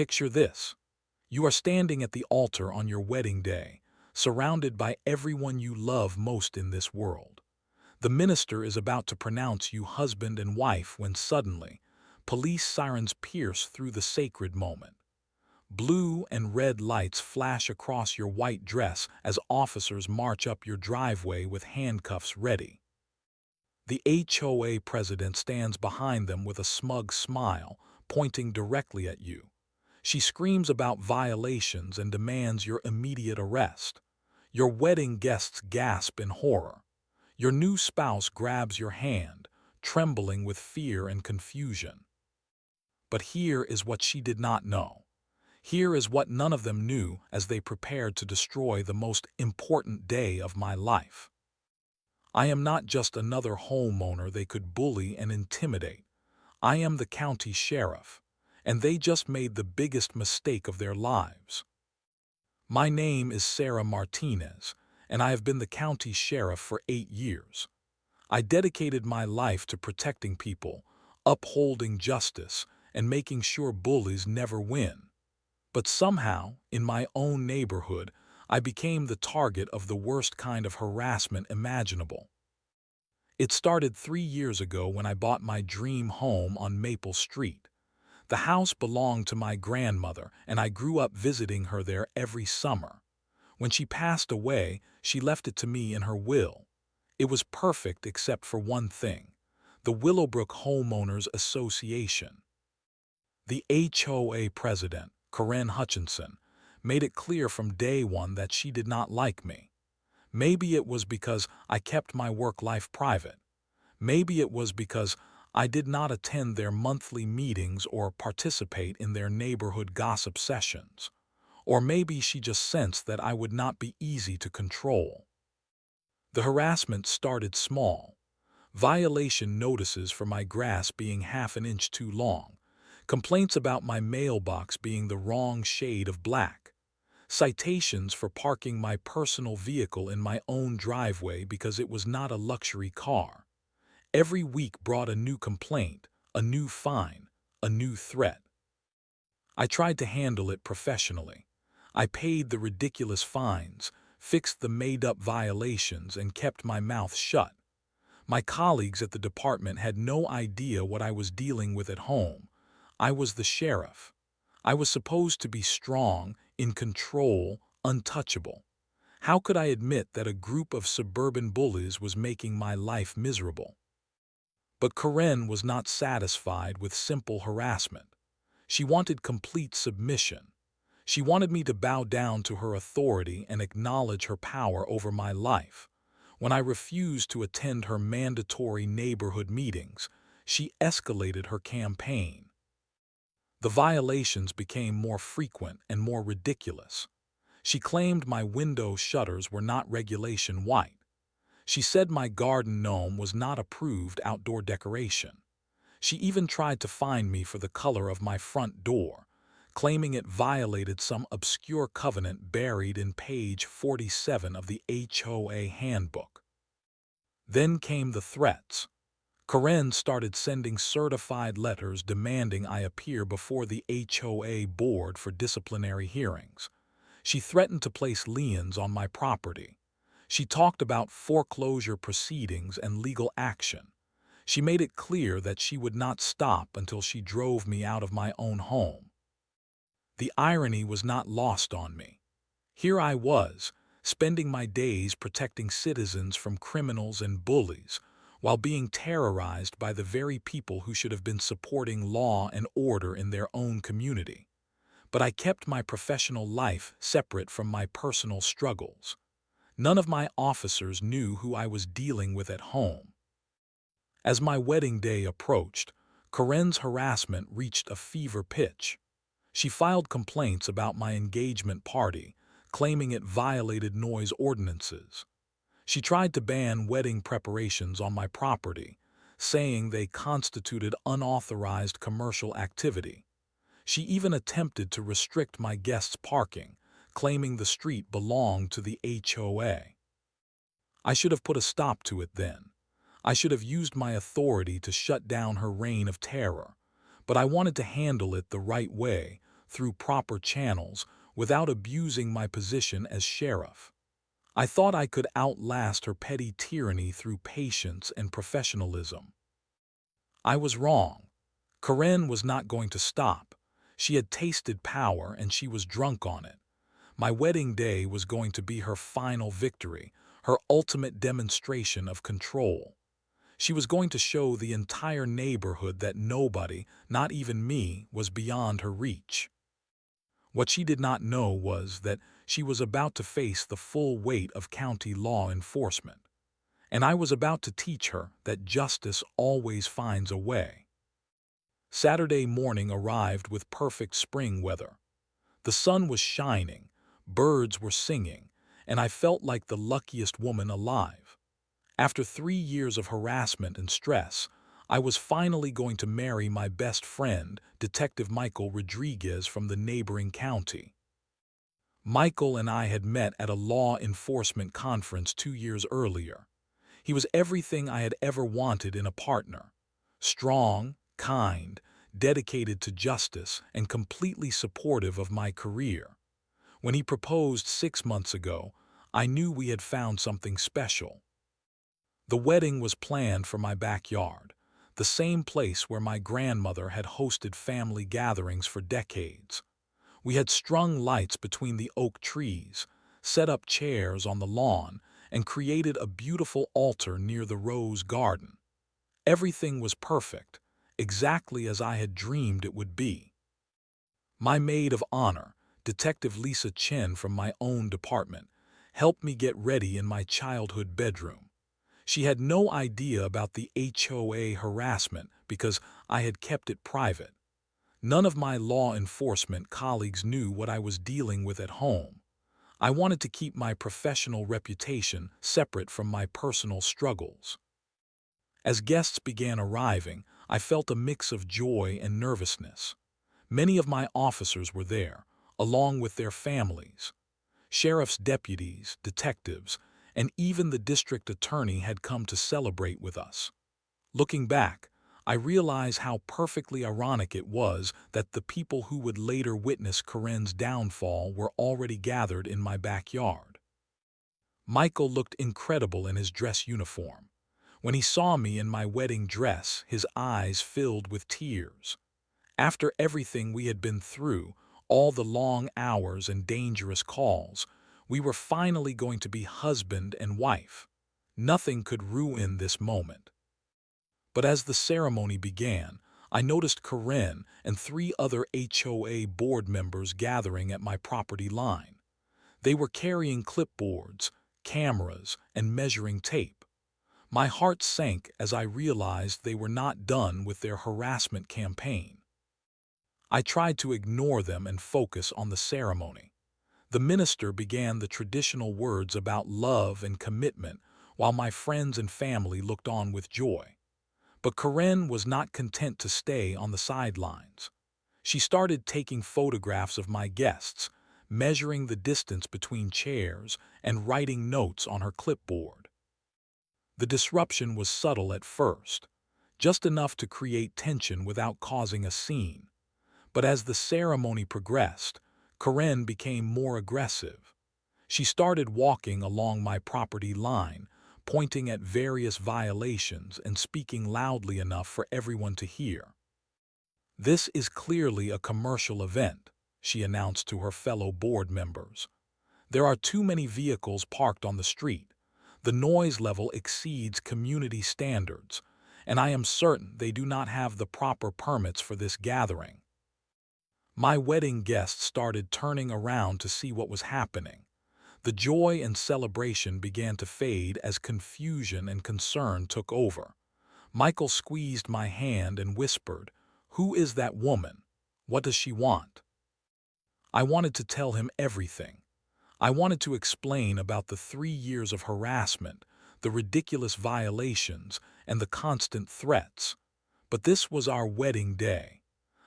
Picture this. You are standing at the altar on your wedding day, surrounded by everyone you love most in this world. The minister is about to pronounce you husband and wife when suddenly, police sirens pierce through the sacred moment. Blue and red lights flash across your white dress as officers march up your driveway with handcuffs ready. The HOA president stands behind them with a smug smile, pointing directly at you. She screams about violations and demands your immediate arrest. Your wedding guests gasp in horror. Your new spouse grabs your hand, trembling with fear and confusion. But here is what she did not know. Here is what none of them knew as they prepared to destroy the most important day of my life. I am not just another homeowner they could bully and intimidate. I am the county sheriff, and they just made the biggest mistake of their lives. My name is Sarah Martinez, and I have been the county sheriff for 8 years. I dedicated my life to protecting people, upholding justice, and making sure bullies never win. But somehow, in my own neighborhood, I became the target of the worst kind of harassment imaginable. It started 3 years ago when I bought my dream home on Maple Street. The house belonged to my grandmother, and I grew up visiting her there every summer. When she passed away, she left it to me in her will. It was perfect except for one thing: the Willowbrook Homeowners Association. The HOA president, Karen Hutchinson, made it clear from day one that she did not like me. Maybe it was because I kept my work life private. Maybe it was because I did not attend their monthly meetings or participate in their neighborhood gossip sessions. Or maybe she just sensed that I would not be easy to control. The harassment started small. Violation notices for my grass being half an inch too long. Complaints about my mailbox being the wrong shade of black. Citations for parking my personal vehicle in my own driveway because it was not a luxury car. Every week brought a new complaint, a new fine, a new threat. I tried to handle it professionally. I paid the ridiculous fines, fixed the made-up violations, and kept my mouth shut. My colleagues at the department had no idea what I was dealing with at home. I was the sheriff. I was supposed to be strong, in control, untouchable. How could I admit that a group of suburban bullies was making my life miserable? But Karen was not satisfied with simple harassment. She wanted complete submission. She wanted me to bow down to her authority and acknowledge her power over my life. When I refused to attend her mandatory neighborhood meetings, she escalated her campaign. The violations became more frequent and more ridiculous. She claimed my window shutters were not regulation white. She said my garden gnome was not approved outdoor decoration. She even tried to fine me for the color of my front door, claiming it violated some obscure covenant buried in page 47 of the HOA handbook. Then came the threats. Karen started sending certified letters demanding I appear before the HOA board for disciplinary hearings. She threatened to place liens on my property. She talked about foreclosure proceedings and legal action. She made it clear that she would not stop until she drove me out of my own home. The irony was not lost on me. Here I was, spending my days protecting citizens from criminals and bullies, while being terrorized by the very people who should have been supporting law and order in their own community. But I kept my professional life separate from my personal struggles. None of my officers knew who I was dealing with at home. As my wedding day approached, Karen's harassment reached a fever pitch. She filed complaints about my engagement party, claiming it violated noise ordinances. She tried to ban wedding preparations on my property, saying they constituted unauthorized commercial activity. She even attempted to restrict my guests' parking, claiming the street belonged to the HOA. I should have put a stop to it then. I should have used my authority to shut down her reign of terror, but I wanted to handle it the right way, through proper channels without abusing my position as sheriff. I thought I could outlast her petty tyranny through patience and professionalism. I was wrong. Karen was not going to stop. She had tasted power and she was drunk on it. My wedding day was going to be her final victory, her ultimate demonstration of control. She was going to show the entire neighborhood that nobody, not even me, was beyond her reach. What she did not know was that she was about to face the full weight of county law enforcement, and I was about to teach her that justice always finds a way. Saturday morning arrived with perfect spring weather. The sun was shining, birds were singing, and I felt like the luckiest woman alive. After 3 years of harassment and stress, I was finally going to marry my best friend, Detective Michael Rodriguez from the neighboring county. Michael and I had met at a law enforcement conference 2 years earlier. He was everything I had ever wanted in a partner. Strong, kind, dedicated to justice, and completely supportive of my career. When he proposed 6 months ago, I knew we had found something special. The wedding was planned for my backyard, the same place where my grandmother had hosted family gatherings for decades. We had strung lights between the oak trees, set up chairs on the lawn, and created a beautiful altar near the rose garden. Everything was perfect, exactly as I had dreamed it would be. My maid of honor, Detective Lisa Chen from my own department, helped me get ready in my childhood bedroom. She had no idea about the HOA harassment because I had kept it private. None of my law enforcement colleagues knew what I was dealing with at home. I wanted to keep my professional reputation separate from my personal struggles. As guests began arriving, I felt a mix of joy and nervousness. Many of my officers were there, along with their families. Sheriff's deputies, detectives, and even the district attorney had come to celebrate with us. Looking back, I realize how perfectly ironic it was that the people who would later witness Karen's downfall were already gathered in my backyard. Michael looked incredible in his dress uniform. When he saw me in my wedding dress, his eyes filled with tears. After everything we had been through, all the long hours and dangerous calls, we were finally going to be husband and wife. Nothing could ruin this moment. But as the ceremony began, I noticed Karen and 3 other HOA board members gathering at my property line. They were carrying clipboards, cameras, and measuring tape. My heart sank as I realized they were not done with their harassment campaign. I tried to ignore them and focus on the ceremony. The minister began the traditional words about love and commitment while my friends and family looked on with joy. But Karen was not content to stay on the sidelines. She started taking photographs of my guests, measuring the distance between chairs, and writing notes on her clipboard. The disruption was subtle at first, just enough to create tension without causing a scene. But as the ceremony progressed, Karen became more aggressive. She started walking along my property line, pointing at various violations and speaking loudly enough for everyone to hear. "This is clearly a commercial event," she announced to her fellow board members. "There are too many vehicles parked on the street. The noise level exceeds community standards, and I am certain they do not have the proper permits for this gathering." My wedding guests started turning around to see what was happening. The joy and celebration began to fade as confusion and concern took over. Michael squeezed my hand and whispered, "Who is that woman? What does she want?" I wanted to tell him everything. I wanted to explain about the 3 years of harassment, the ridiculous violations, and the constant threats. But this was our wedding day.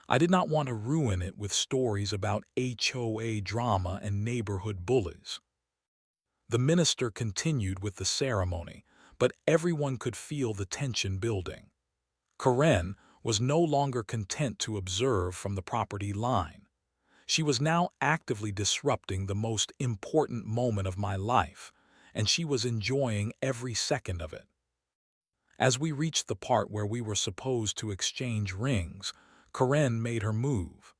I did not want to ruin it with stories about HOA drama and neighborhood bullies. The minister continued with the ceremony, but everyone could feel the tension building. Karen was no longer content to observe from the property line. She was now actively disrupting the most important moment of my life, and she was enjoying every second of it. As we reached the part where we were supposed to exchange rings, Karen made her move.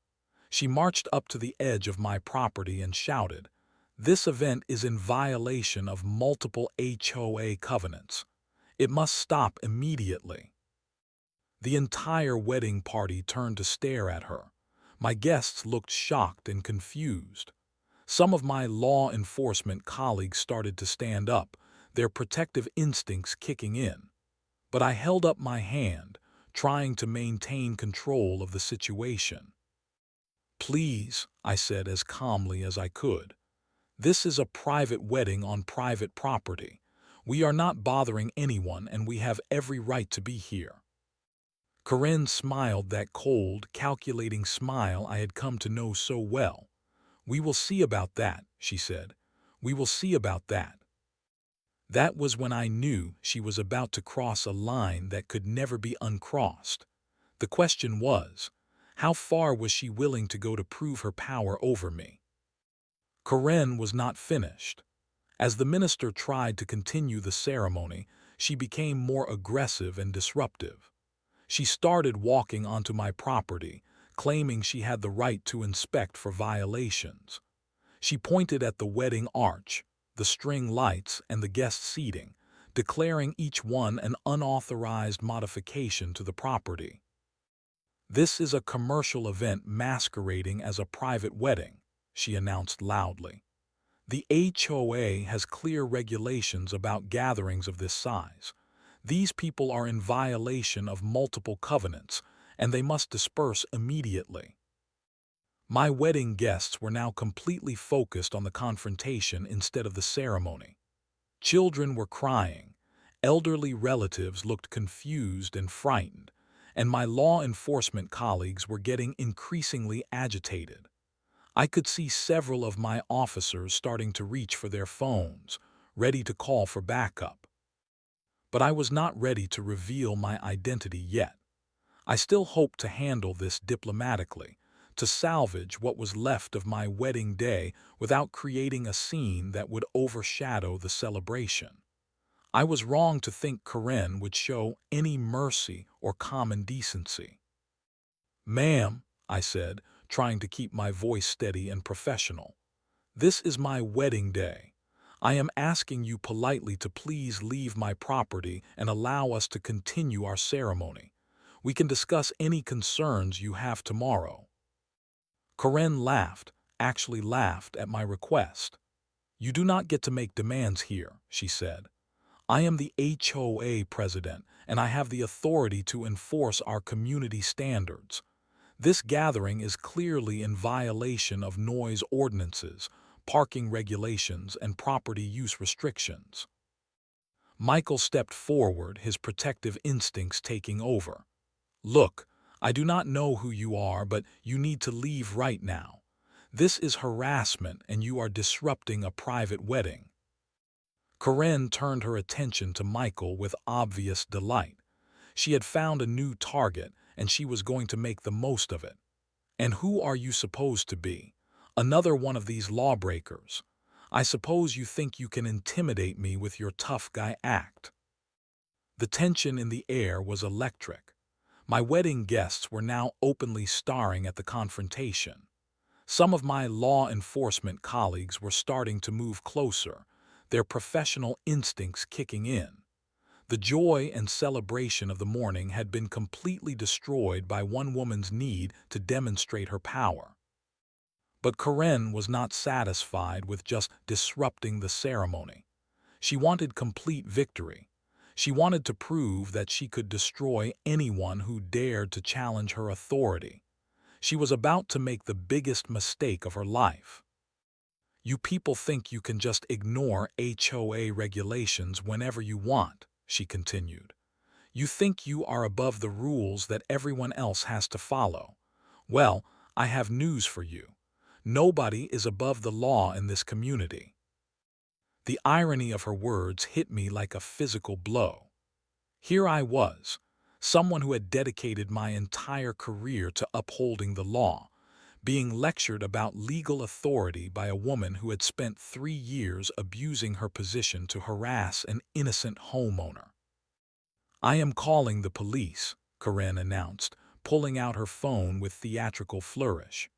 She marched up to the edge of my property and shouted, "This event is in violation of multiple HOA covenants. It must stop immediately." The entire wedding party turned to stare at her. My guests looked shocked and confused. Some of my law enforcement colleagues started to stand up, their protective instincts kicking in. But I held up my hand, trying to maintain control of the situation. "Please," I said as calmly as I could. "This is a private wedding on private property. We are not bothering anyone and we have every right to be here." Corinne smiled that cold, calculating smile I had come to know so well. "We will see about that," she said. "We will see about that." That was when I knew she was about to cross a line that could never be uncrossed. The question was, how far was she willing to go to prove her power over me? Corinne was not finished. As the minister tried to continue the ceremony, she became more aggressive and disruptive. She started walking onto my property, claiming she had the right to inspect for violations. She pointed at the wedding arch, the string lights, and the guest seating, declaring each one an unauthorized modification to the property. "This is a commercial event masquerading as a private wedding," she announced loudly. "The HOA has clear regulations about gatherings of this size. These people are in violation of multiple covenants, and they must disperse immediately." My wedding guests were now completely focused on the confrontation instead of the ceremony. Children were crying, elderly relatives looked confused and frightened, and my law enforcement colleagues were getting increasingly agitated. I could see several of my officers starting to reach for their phones, ready to call for backup. But I was not ready to reveal my identity yet. I still hoped to handle this diplomatically, to salvage what was left of my wedding day without creating a scene that would overshadow the celebration. I was wrong to think Corinne would show any mercy or common decency. "Ma'am," I said, trying to keep my voice steady and professional, "this is my wedding day. I am asking you politely to please leave my property and allow us to continue our ceremony. We can discuss any concerns you have tomorrow." Corinne laughed, actually laughed at my request. "You do not get to make demands here," she said. "I am the HOA president, and I have the authority to enforce our community standards. This gathering is clearly in violation of noise ordinances, parking regulations, and property use restrictions." Michael stepped forward, his protective instincts taking over. "Look, I do not know who you are, but you need to leave right now. This is harassment and you are disrupting a private wedding." Corinne turned her attention to Michael with obvious delight. She had found a new target and she was going to make the most of it. "And who are you supposed to be? Another one of these lawbreakers? I suppose you think you can intimidate me with your tough guy act." The tension in the air was electric. My wedding guests were now openly staring at the confrontation. Some of my law enforcement colleagues were starting to move closer, their professional instincts kicking in. The joy and celebration of the morning had been completely destroyed by one woman's need to demonstrate her power. But Corinne was not satisfied with just disrupting the ceremony. She wanted complete victory. She wanted to prove that she could destroy anyone who dared to challenge her authority. She was about to make the biggest mistake of her life. "You people think you can just ignore HOA regulations whenever you want," she continued. "You think you are above the rules that everyone else has to follow. Well, I have news for you. Nobody is above the law in this community." The irony of her words hit me like a physical blow. Here I was, someone who had dedicated my entire career to upholding the law, being lectured about legal authority by a woman who had spent 3 years abusing her position to harass an innocent homeowner. "I am calling the police," Karen announced, pulling out her phone with theatrical flourish.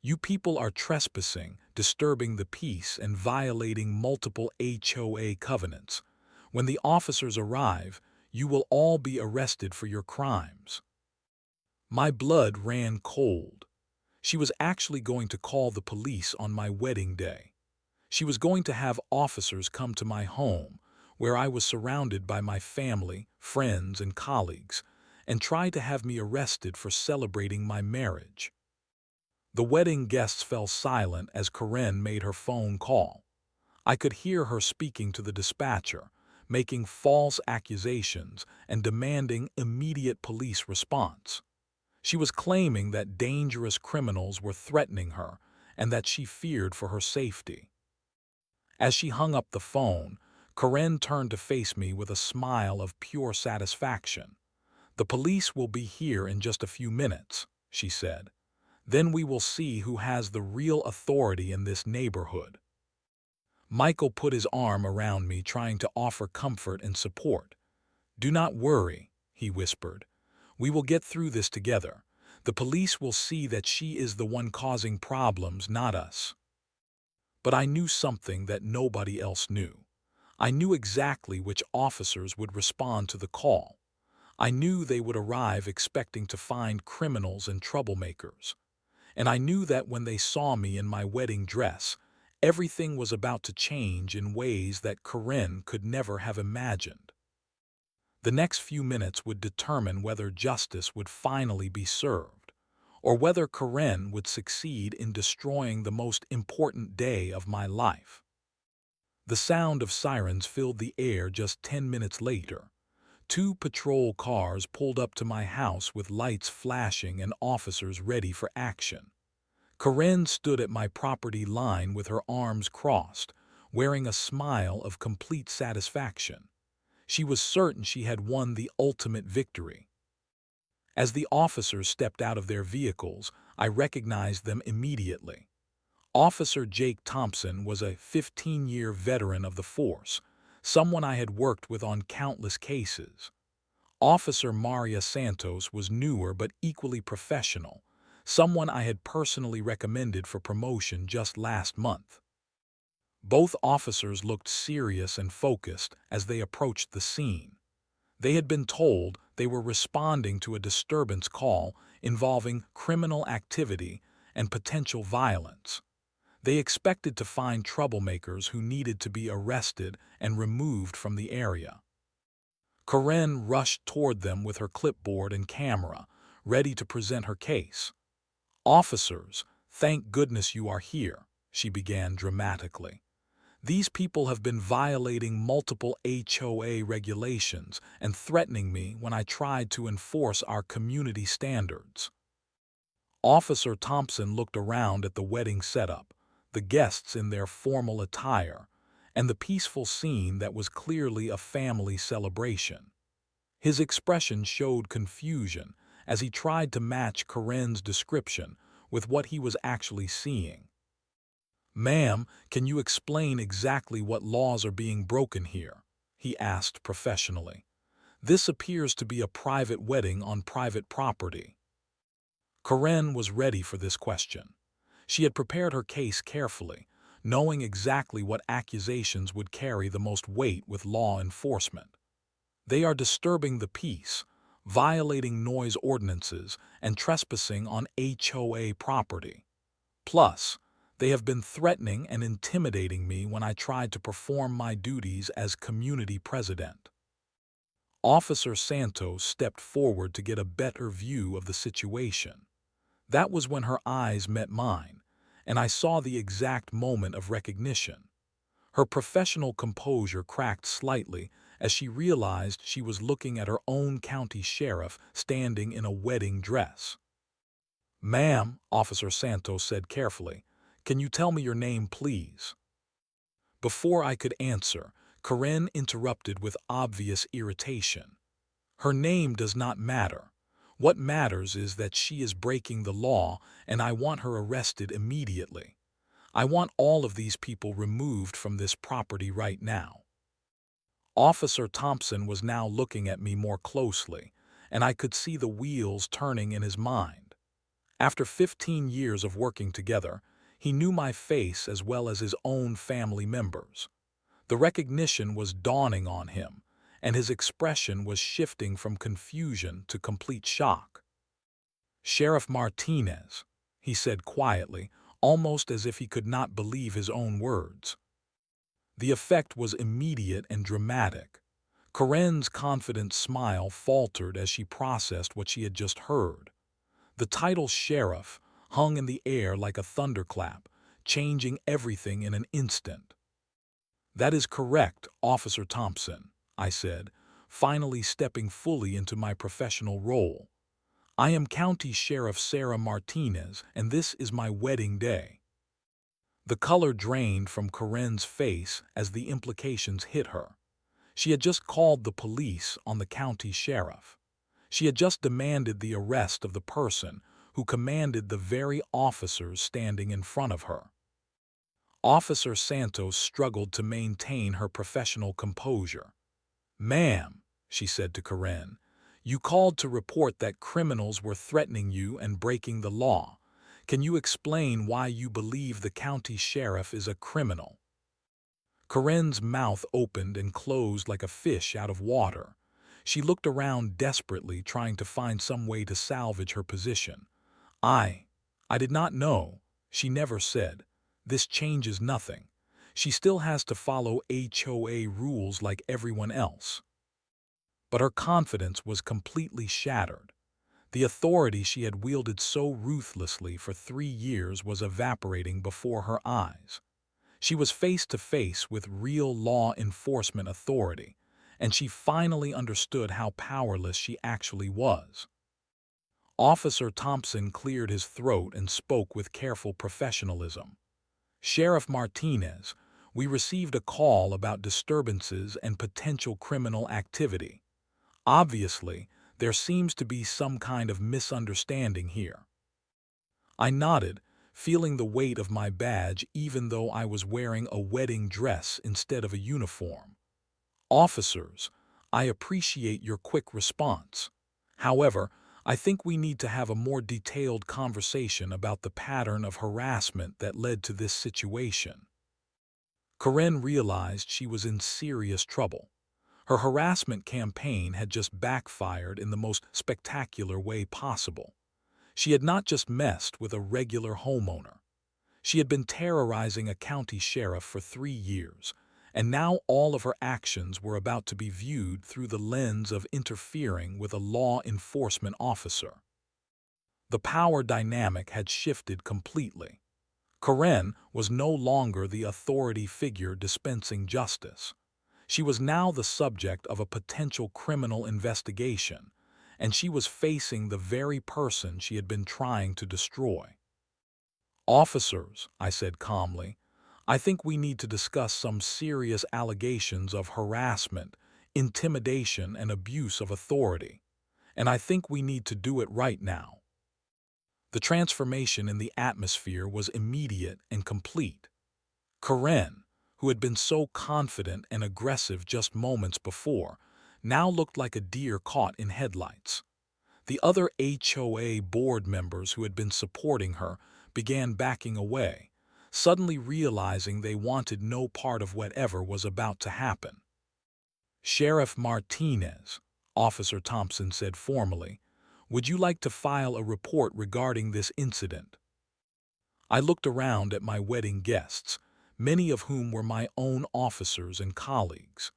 "You people are trespassing, disturbing the peace, and violating multiple HOA covenants. When the officers arrive, you will all be arrested for your crimes." My blood ran cold. She was actually going to call the police on my wedding day. She was going to have officers come to my home, where I was surrounded by my family, friends, and colleagues, and try to have me arrested for celebrating my marriage. The wedding guests fell silent as Karen made her phone call. I could hear her speaking to the dispatcher, making false accusations and demanding immediate police response. She was claiming that dangerous criminals were threatening her and that she feared for her safety. As she hung up the phone, Karen turned to face me with a smile of pure satisfaction. "The police will be here in just a few minutes," she said. "Then we will see who has the real authority in this neighborhood." Michael put his arm around me, trying to offer comfort and support. "Do not worry," he whispered. "We will get through this together. The police will see that she is the one causing problems, not us." But I knew something that nobody else knew. I knew exactly which officers would respond to the call. I knew they would arrive expecting to find criminals and troublemakers. And I knew that when they saw me in my wedding dress, everything was about to change in ways that Karen could never have imagined. The next few minutes would determine whether justice would finally be served, or whether Karen would succeed in destroying the most important day of my life. The sound of sirens filled the air just 10 minutes later. 2 patrol cars pulled up to my house with lights flashing and officers ready for action. Karen stood at my property line with her arms crossed, wearing a smile of complete satisfaction. She was certain she had won the ultimate victory. As the officers stepped out of their vehicles, I recognized them immediately. Officer Jake Thompson was a 15-year veteran of the force, someone I had worked with on countless cases. Officer Maria Santos was newer but equally professional, someone I had personally recommended for promotion just last month. Both officers looked serious and focused as they approached the scene. They had been told they were responding to a disturbance call involving criminal activity and potential violence. They expected to find troublemakers who needed to be arrested and removed from the area. Karen rushed toward them with her clipboard and camera, ready to present her case. "Officers, thank goodness you are here," she began dramatically. "These people have been violating multiple HOA regulations and threatening me when I tried to enforce our community standards." Officer Thompson looked around at the wedding setup, the guests in their formal attire, and the peaceful scene that was clearly a family celebration. His expression showed confusion as he tried to match Karen's description with what he was actually seeing. "Ma'am, can you explain exactly what laws are being broken here?" he asked professionally. "This appears to be a private wedding on private property." Karen was ready for this question. She had prepared her case carefully, knowing exactly what accusations would carry the most weight with law enforcement. "They are disturbing the peace, violating noise ordinances, and trespassing on HOA property. Plus, they have been threatening and intimidating me when I tried to perform my duties as community president." Officer Santos stepped forward to get a better view of the situation. That was when her eyes met mine, and I saw the exact moment of recognition. Her professional composure cracked slightly as she realized she was looking at her own county sheriff standing in a wedding dress. "Ma'am," Officer Santos said carefully, "can you tell me your name, please?" Before I could answer, Karen interrupted with obvious irritation. "Her name does not matter. What matters is that she is breaking the law, and I want her arrested immediately. I want all of these people removed from this property right now." Officer Thompson was now looking at me more closely, and I could see the wheels turning in his mind. After 15 years of working together, he knew my face as well as his own family members. The recognition was dawning on him, and his expression was shifting from confusion to complete shock. "Sheriff Martinez," he said quietly, almost as if he could not believe his own words. The effect was immediate and dramatic. Corinne's confident smile faltered as she processed what she had just heard. The title sheriff hung in the air like a thunderclap, changing everything in an instant. "That is correct, Officer Thompson," I said, finally stepping fully into my professional role. "I am County Sheriff Sarah Martinez, and this is my wedding day." The color drained from Corinne's face as the implications hit her. She had just called the police on the county sheriff. She had just demanded the arrest of the person who commanded the very officers standing in front of her. Officer Santos struggled to maintain her professional composure. "Ma'am," she said to Corinne, "you called to report that criminals were threatening you and breaking the law. Can you explain why you believe the county sheriff is a criminal?" Corinne's mouth opened and closed like a fish out of water. She looked around desperately, trying to find some way to salvage her position. I did not know," she never said. "This changes nothing. She still has to follow HOA rules like everyone else." But her confidence was completely shattered. The authority she had wielded so ruthlessly for 3 years was evaporating before her eyes. She was face to face with real law enforcement authority, and she finally understood how powerless she actually was. Officer Thompson cleared his throat and spoke with careful professionalism. "Sheriff Martinez, we received a call about disturbances and potential criminal activity. Obviously, there seems to be some kind of misunderstanding here." I nodded, feeling the weight of my badge even though I was wearing a wedding dress instead of a uniform. "Officers, I appreciate your quick response. However, I think we need to have a more detailed conversation about the pattern of harassment that led to this situation." Corinne realized she was in serious trouble. Her harassment campaign had just backfired in the most spectacular way possible. She had not just messed with a regular homeowner. She had been terrorizing a county sheriff for 3 years, and now all of her actions were about to be viewed through the lens of interfering with a law enforcement officer. The power dynamic had shifted completely. Corinne was no longer the authority figure dispensing justice. She was now the subject of a potential criminal investigation, and she was facing the very person she had been trying to destroy. "Officers," I said calmly, "I think we need to discuss some serious allegations of harassment, intimidation, and abuse of authority. And I think we need to do it right now." The transformation in the atmosphere was immediate and complete. Corinne, who had been so confident and aggressive just moments before, now looked like a deer caught in headlights. The other HOA board members who had been supporting her began backing away, suddenly realizing they wanted no part of whatever was about to happen. "Sheriff Martinez," Officer Thompson said formally, "would you like to file a report regarding this incident?" I looked around at my wedding guests, many of whom were my own officers and colleagues.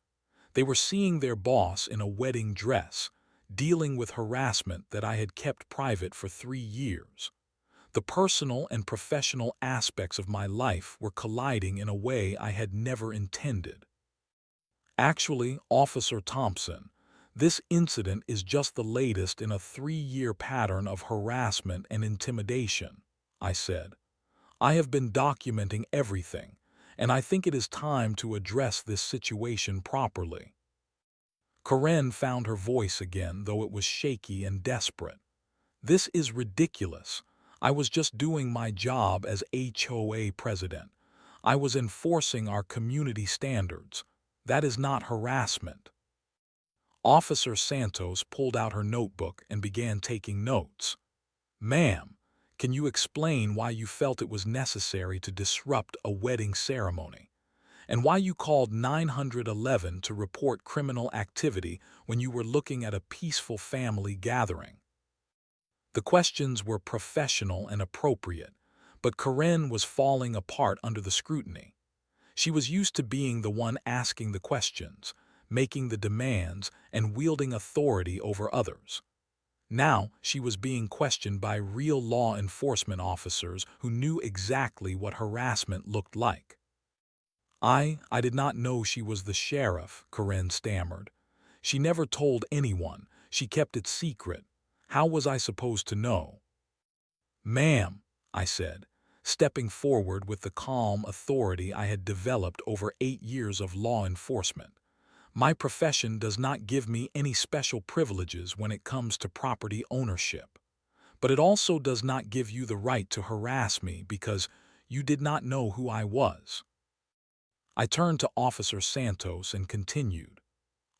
They were seeing their boss in a wedding dress, dealing with harassment that I had kept private for 3 years. The personal and professional aspects of my life were colliding in a way I had never intended. "Actually, Officer Thompson, this incident is just the latest in a 3-year pattern of harassment and intimidation," I said. "I have been documenting everything, and I think it is time to address this situation properly." Corinne found her voice again, though it was shaky and desperate. This is ridiculous. I was just doing my job as HOA president. I was enforcing our community standards. That is not harassment. Officer Santos pulled out her notebook and began taking notes. Ma'am, can you explain why you felt it was necessary to disrupt a wedding ceremony? And why you called 911 to report criminal activity when you were looking at a peaceful family gathering? The questions were professional and appropriate, but Corinne was falling apart under the scrutiny. She was used to being the one asking the questions, making the demands, and wielding authority over others. Now she was being questioned by real law enforcement officers who knew exactly what harassment looked like. I did not know she was the sheriff, Corinne stammered. She never told anyone. She kept it secret. How was I supposed to know? Ma'am, I said, stepping forward with the calm authority I had developed over 8 years of law enforcement. My profession does not give me any special privileges when it comes to property ownership. But it also does not give you the right to harass me because you did not know who I was. I turned to Officer Santos and continued.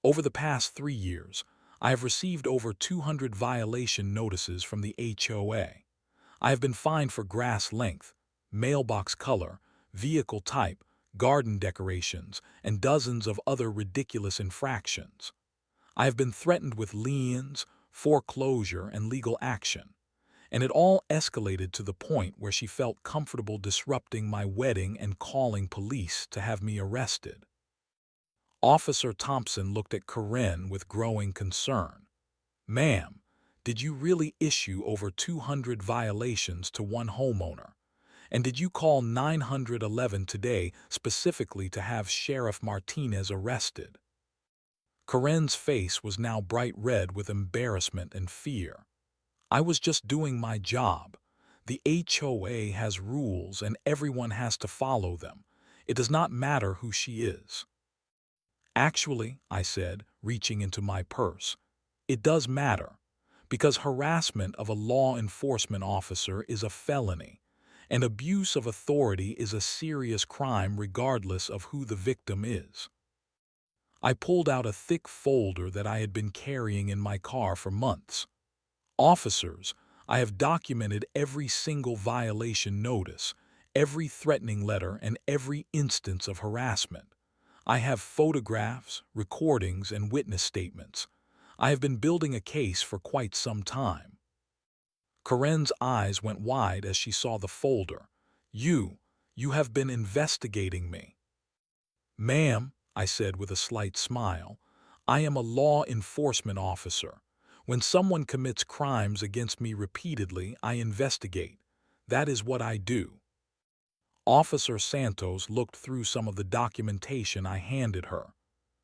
Over the past 3 years, I have received over 200 violation notices from the HOA. I have been fined for grass length, mailbox color, vehicle type, garden decorations, and dozens of other ridiculous infractions. I have been threatened with liens, foreclosure, and legal action, and it all escalated to the point where she felt comfortable disrupting my wedding and calling police to have me arrested. Officer Thompson looked at Corinne with growing concern. Ma'am, did you really issue over 200 violations to one homeowner? And did you call 911 today specifically to have Sheriff Martinez arrested? Corinne's face was now bright red with embarrassment and fear. I was just doing my job. The HOA has rules and everyone has to follow them. It does not matter who she is. Actually, I said, reaching into my purse, it does matter, because harassment of a law enforcement officer is a felony, and abuse of authority is a serious crime regardless of who the victim is. I pulled out a thick folder that I had been carrying in my car for months. Officers, I have documented every single violation notice, every threatening letter, and every instance of harassment. I have photographs, recordings, and witness statements. I have been building a case for quite some time. Corinne's eyes went wide as she saw the folder. You have been investigating me. Ma'am, I said with a slight smile, I am a law enforcement officer. When someone commits crimes against me repeatedly, I investigate. That is what I do. Officer Santos looked through some of the documentation I handed her.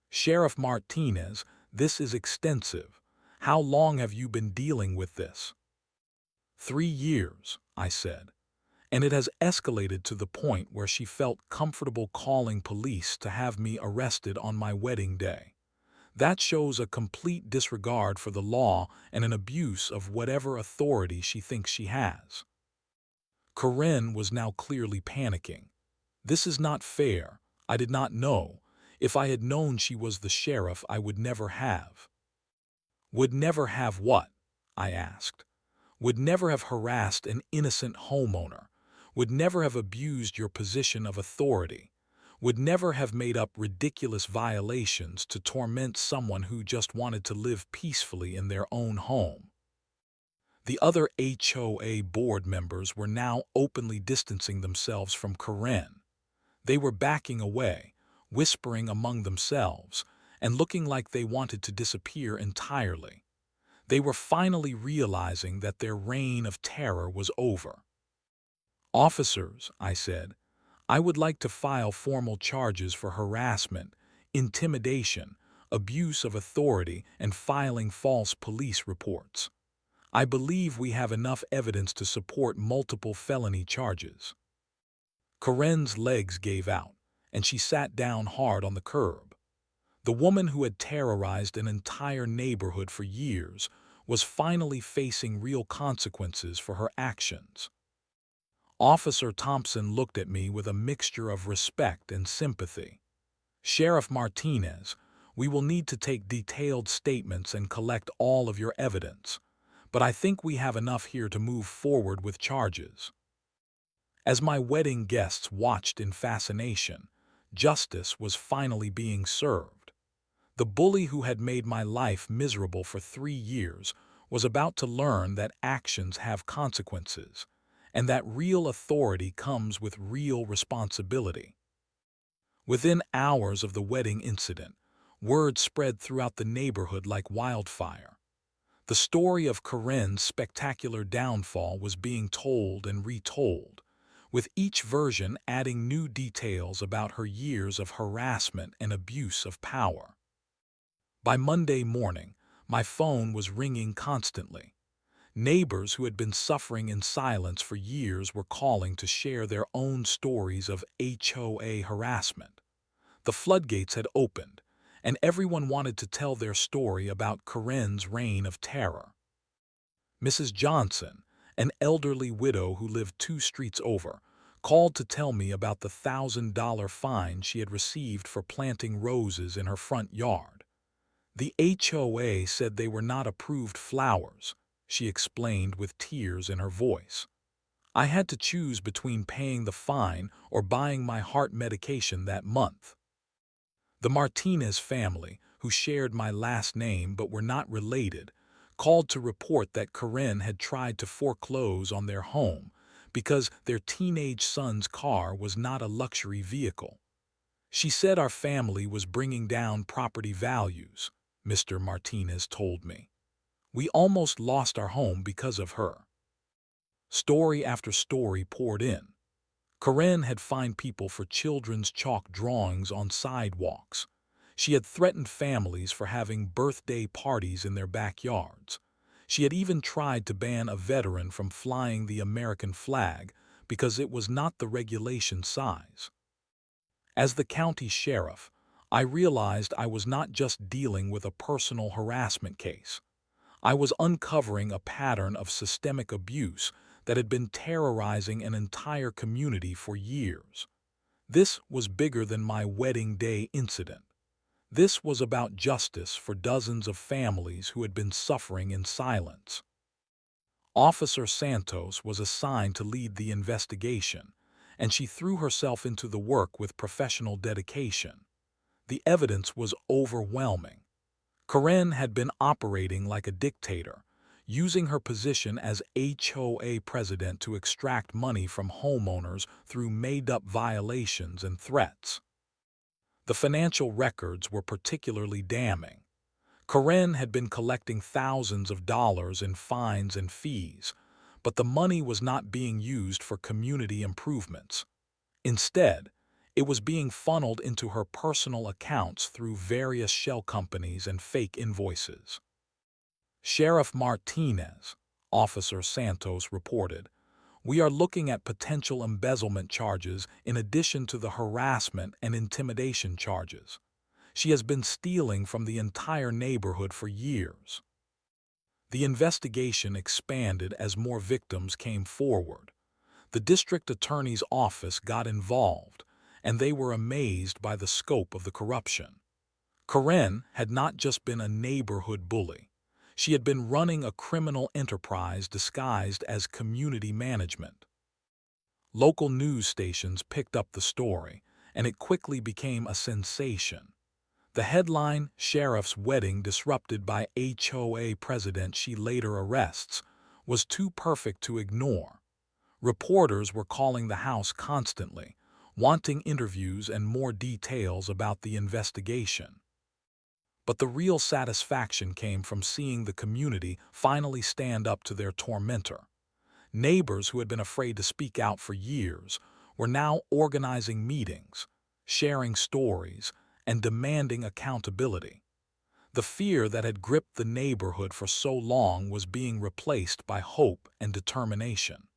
Sheriff Martinez, this is extensive. How long have you been dealing with this? 3 years, I said, and it has escalated to the point where she felt comfortable calling police to have me arrested on my wedding day. That shows a complete disregard for the law and an abuse of whatever authority she thinks she has. Corinne was now clearly panicking. This is not fair. I did not know. If I had known she was the sheriff, I would never have. Would never have what? I asked. Would never have harassed an innocent homeowner. Would never have abused your position of authority. Would never have made up ridiculous violations to torment someone who just wanted to live peacefully in their own home. The other HOA board members were now openly distancing themselves from Corinne. They were backing away, whispering among themselves, and looking like they wanted to disappear entirely. They were finally realizing that their reign of terror was over. Officers, I said, I would like to file formal charges for harassment, intimidation, abuse of authority, and filing false police reports. I believe we have enough evidence to support multiple felony charges. Corinne's legs gave out, and she sat down hard on the curb. The woman who had terrorized an entire neighborhood for years was finally facing real consequences for her actions. Officer Thompson looked at me with a mixture of respect and sympathy. "Sheriff Martinez, we will need to take detailed statements and collect all of your evidence, but I think we have enough here to move forward with charges." As my wedding guests watched in fascination, justice was finally being served. The bully who had made my life miserable for 3 years was about to learn that actions have consequences, and that real authority comes with real responsibility. Within hours of the wedding incident, word spread throughout the neighborhood like wildfire. The story of Corinne's spectacular downfall was being told and retold, with each version adding new details about her years of harassment and abuse of power. By Monday morning, my phone was ringing constantly. Neighbors who had been suffering in silence for years were calling to share their own stories of HOA harassment. The floodgates had opened, and everyone wanted to tell their story about Corinne's reign of terror. Mrs. Johnson, an elderly widow who lived 2 streets over, called to tell me about the $1,000 fine she had received for planting roses in her front yard. The HOA said they were not approved flowers, she explained with tears in her voice. I had to choose between paying the fine or buying my heart medication that month. The Martinez family, who shared my last name but were not related, called to report that Corinne had tried to foreclose on their home because their teenage son's car was not a luxury vehicle. She said our family was bringing down property values, Mr. Martinez told me. We almost lost our home because of her. Story after story poured in. Corinne had fined people for children's chalk drawings on sidewalks. She had threatened families for having birthday parties in their backyards. She had even tried to ban a veteran from flying the American flag because it was not the regulation size. As the county sheriff, I realized I was not just dealing with a personal harassment case. I was uncovering a pattern of systemic abuse that had been terrorizing an entire community for years. This was bigger than my wedding day incident. This was about justice for dozens of families who had been suffering in silence. Officer Santos was assigned to lead the investigation, and she threw herself into the work with professional dedication. The evidence was overwhelming. Corinne had been operating like a dictator, using her position as HOA president to extract money from homeowners through made-up violations and threats. The financial records were particularly damning. Corinne had been collecting thousands of dollars in fines and fees, but the money was not being used for community improvements. Instead, it was being funneled into her personal accounts through various shell companies and fake invoices. Sheriff Martinez, Officer Santos reported, "We are looking at potential embezzlement charges in addition to the harassment and intimidation charges. She has been stealing from the entire neighborhood for years." The investigation expanded as more victims came forward. The district attorney's office got involved, and they were amazed by the scope of the corruption. Corinne had not just been a neighborhood bully. She had been running a criminal enterprise disguised as community management. Local news stations picked up the story, and it quickly became a sensation. The headline, "Sheriff's Wedding Disrupted by HOA President She Later Arrests," was too perfect to ignore. Reporters were calling the house constantly, wanting interviews and more details about the investigation. But the real satisfaction came from seeing the community finally stand up to their tormentor. Neighbors who had been afraid to speak out for years were now organizing meetings, sharing stories, and demanding accountability. The fear that had gripped the neighborhood for so long was being replaced by hope and determination.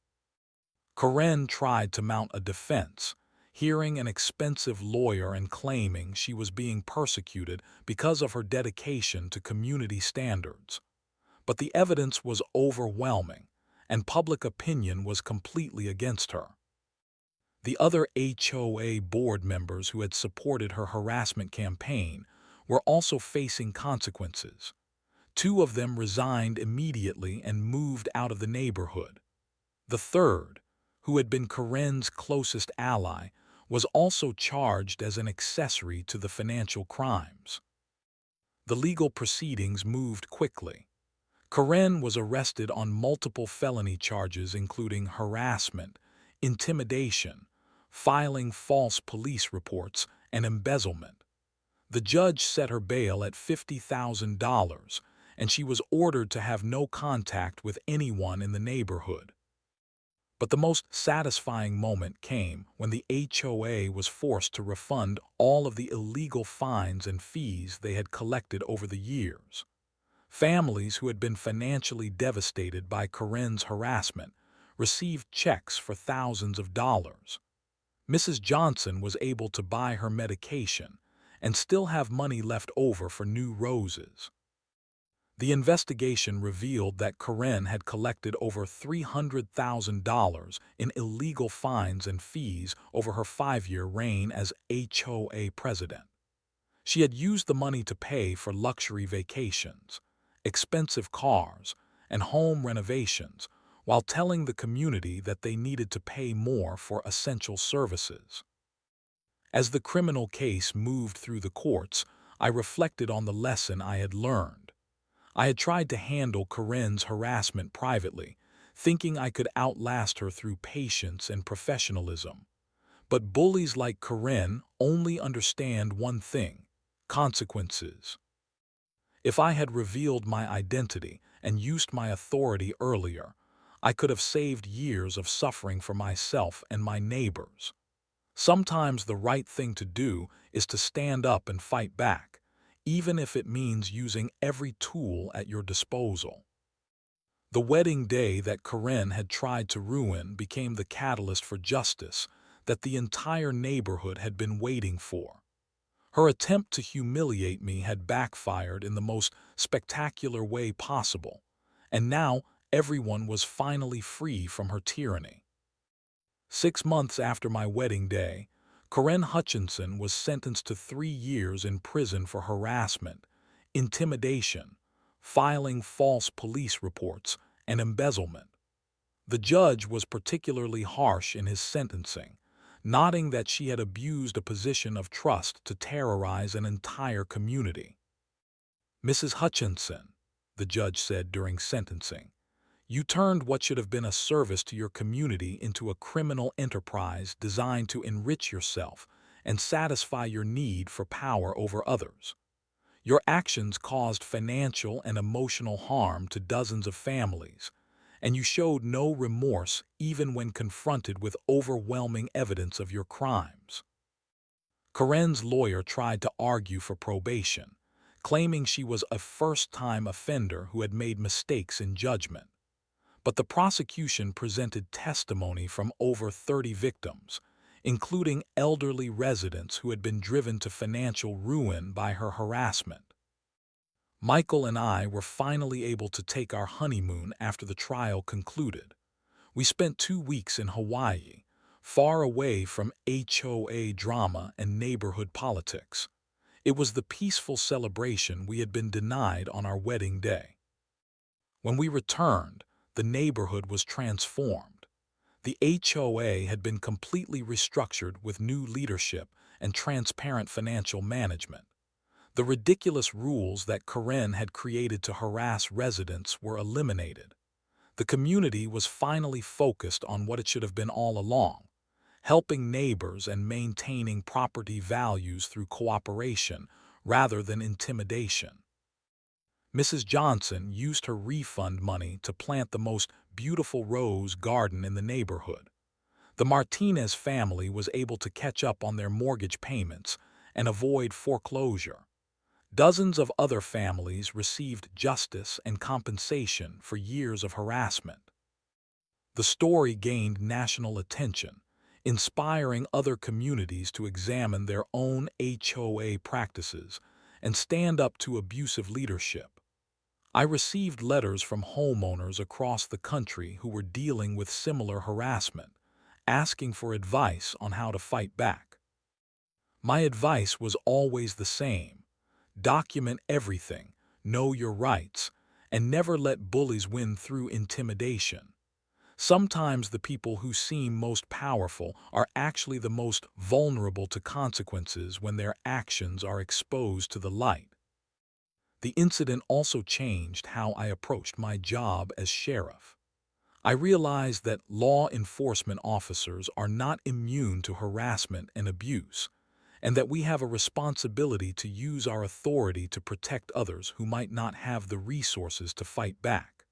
Corinne tried to mount a defense, hiring an expensive lawyer and claiming she was being persecuted because of her dedication to community standards. But the evidence was overwhelming, and public opinion was completely against her. The other HOA board members who had supported her harassment campaign were also facing consequences. Two of them resigned immediately and moved out of the neighborhood. The third, who had been Karen's closest ally, was also charged as an accessory to the financial crimes. The legal proceedings moved quickly. Karen was arrested on multiple felony charges including harassment, intimidation, filing false police reports, and embezzlement. The judge set her bail at $50,000, and she was ordered to have no contact with anyone in the neighborhood. But the most satisfying moment came when the HOA was forced to refund all of the illegal fines and fees they had collected over the years. Families who had been financially devastated by Karen's harassment received checks for thousands of dollars. Mrs. Johnson was able to buy her medication and still have money left over for new roses. The investigation revealed that Karen had collected over $300,000 in illegal fines and fees over her 5-year reign as HOA president. She had used the money to pay for luxury vacations, expensive cars, and home renovations, while telling the community that they needed to pay more for essential services. As the criminal case moved through the courts, I reflected on the lesson I had learned. I had tried to handle Karen's harassment privately, thinking I could outlast her through patience and professionalism. But bullies like Karen only understand one thing: consequences. If I had revealed my identity and used my authority earlier, I could have saved years of suffering for myself and my neighbors. Sometimes the right thing to do is to stand up and fight back, even if it means using every tool at your disposal. The wedding day that Karen had tried to ruin became the catalyst for justice that the entire neighborhood had been waiting for. Her attempt to humiliate me had backfired in the most spectacular way possible, and now everyone was finally free from her tyranny. 6 months after my wedding day, Karen Hutchinson was sentenced to 3 years in prison for harassment, intimidation, filing false police reports, and embezzlement. The judge was particularly harsh in his sentencing, noting that she had abused a position of trust to terrorize an entire community. "Mrs. Hutchinson," the judge said during sentencing, "you turned what should have been a service to your community into a criminal enterprise designed to enrich yourself and satisfy your need for power over others. Your actions caused financial and emotional harm to dozens of families, and you showed no remorse even when confronted with overwhelming evidence of your crimes." Karen's lawyer tried to argue for probation, claiming she was a first-time offender who had made mistakes in judgment. But the prosecution presented testimony from over 30 victims, including elderly residents who had been driven to financial ruin by her harassment. Michael and I were finally able to take our honeymoon after the trial concluded. We spent 2 weeks in Hawaii, far away from HOA drama and neighborhood politics. It was the peaceful celebration we had been denied on our wedding day. When we returned, the neighborhood was transformed. The HOA had been completely restructured with new leadership and transparent financial management. The ridiculous rules that Karen had created to harass residents were eliminated. The community was finally focused on what it should have been all along: helping neighbors and maintaining property values through cooperation rather than intimidation. Mrs. Johnson used her refund money to plant the most beautiful rose garden in the neighborhood. The Martinez family was able to catch up on their mortgage payments and avoid foreclosure. Dozens of other families received justice and compensation for years of harassment. The story gained national attention, inspiring other communities to examine their own HOA practices and stand up to abusive leadership. I received letters from homeowners across the country who were dealing with similar harassment, asking for advice on how to fight back. My advice was always the same: document everything, know your rights, and never let bullies win through intimidation. Sometimes the people who seem most powerful are actually the most vulnerable to consequences when their actions are exposed to the light. The incident also changed how I approached my job as sheriff. I realized that law enforcement officers are not immune to harassment and abuse, and that we have a responsibility to use our authority to protect others who might not have the resources to fight back.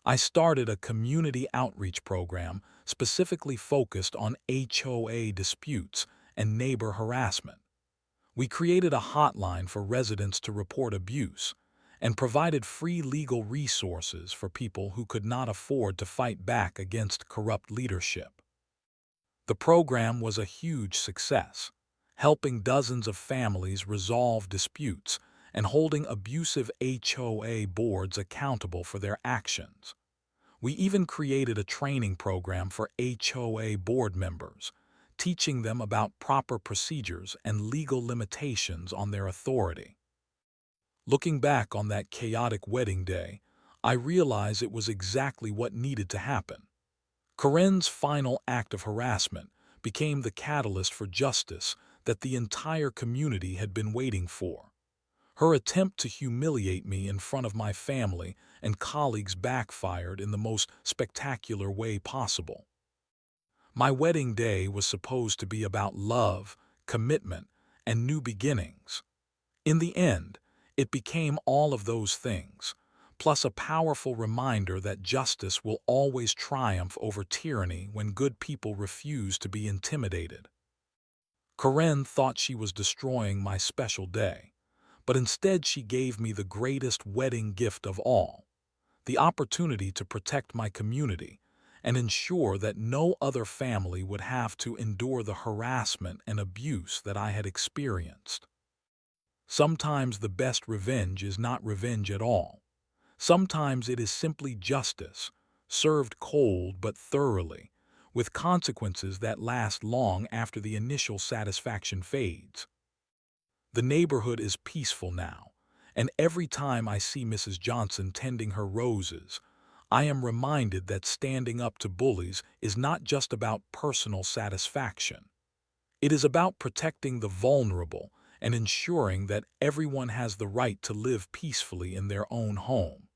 I started a community outreach program specifically focused on HOA disputes and neighbor harassment. We created a hotline for residents to report abuse and provided free legal resources for people who could not afford to fight back against corrupt leadership. The program was a huge success, helping dozens of families resolve disputes and holding abusive HOA boards accountable for their actions. We even created a training program for HOA board members, teaching them about proper procedures and legal limitations on their authority. Looking back on that chaotic wedding day, I realize it was exactly what needed to happen. Corinne's final act of harassment became the catalyst for justice that the entire community had been waiting for. Her attempt to humiliate me in front of my family and colleagues backfired in the most spectacular way possible. My wedding day was supposed to be about love, commitment, and new beginnings. In the end, it became all of those things, plus a powerful reminder that justice will always triumph over tyranny when good people refuse to be intimidated. Corinne thought she was destroying my special day, but instead she gave me the greatest wedding gift of all: the opportunity to protect my community and ensure that no other family would have to endure the harassment and abuse that I had experienced. Sometimes the best revenge is not revenge at all. Sometimes it is simply justice, served cold but thoroughly, with consequences that last long after the initial satisfaction fades. The neighborhood is peaceful now, and every time I see Mrs. Johnson tending her roses, I am reminded that standing up to bullies is not just about personal satisfaction. It is about protecting the vulnerable and ensuring that everyone has the right to live peacefully in their own home.